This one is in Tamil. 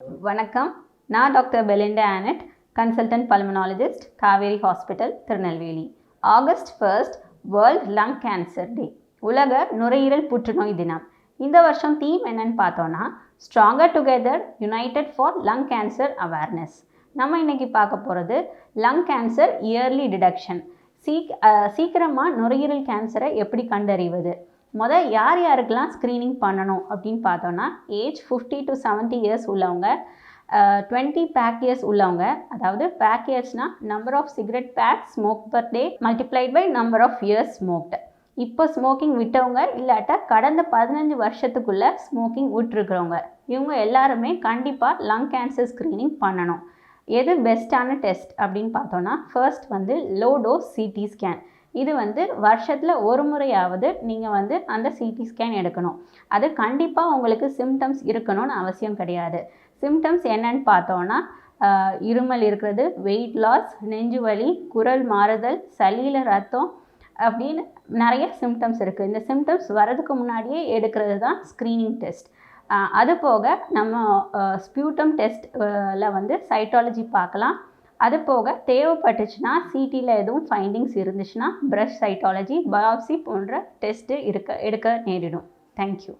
வணக்கம். நான் doctor Belinda Annette, consultant pulmonologist, Kauvery hospital, Tirunelveli. August 1 world lung cancer day, உலக நுரையீரல் புற்றுநோய் தினம். இந்த வருஷம் தீம் என்னன்னு பார்த்தோன்னா, stronger together united for lung cancer awareness. நம்ம இன்னைக்கு பார்க்க போகிறது லங் கேன்சர் இயர்லி டிடெக்ஷன். சீக்கிரமாக நுரையீரல் கேன்சரை எப்படி கண்டறிவது, யார் யாருக்கெல்லாம் ஸ்க்ரீனிங் பண்ணணும் அப்படின்னு பார்த்தோன்னா, ஏஜ் 50 to 70 இயர்ஸ் உள்ளவங்க, 20 பேக் இயர்ஸ் உள்ளவங்க, அதாவது பேக் இயர்ஸ்னால் number of cigarette pack smoke per day multiplied by number of years smoked. இப்போ ஸ்மோக்கிங் விட்டவங்க இல்லாட்டா கடந்த 15 வருஷத்துக்குள்ளே ஸ்மோக்கிங் விட்டுருக்கிறவங்க, இவங்க எல்லாருமே கண்டிப்பாக லங் கேன்சர் ஸ்க்ரீனிங் பண்ணணும். எது பெஸ்ட்டான டெஸ்ட் அப்படின்னு பார்த்தோன்னா, first low dose CT scan. இது வருஷத்தில் ஒரு முறையாவது நீங்கள் அந்த சிடி ஸ்கேன் எடுக்கணும். அது கண்டிப்பாக உங்களுக்கு சிம்டம்ஸ் இருக்கணும்னு அவசியம் கிடையாது. சிம்டம்ஸ் என்னன்னு பார்த்தோன்னா, இருமல் இருக்கிறது, வெயிட் லாஸ், நெஞ்சு வலி, குரல் மாறுதல், சளியில் ரத்தம் அப்படின்னு நிறைய சிம்டம்ஸ் இருக்குது. இந்த சிம்டம்ஸ் வரதுக்கு முன்னாடியே எடுக்கிறது தான் ஸ்க்ரீனிங் டெஸ்ட். அது போக நம்ம ஸ்பியூட்டம் டெஸ்ட்டில் சைட்டாலஜி பார்க்கலாம். அது போக தேவைப்பட்டுச்சுன்னா சிடியில் எதுவும் ஃபைண்டிங்ஸ் இருந்துச்சுன்னா பிரஷ் சைட்டாலஜி, பயாப்சி போன்ற டெஸ்ட்டு எடுக்க நேரிடும். தேங்க்யூ.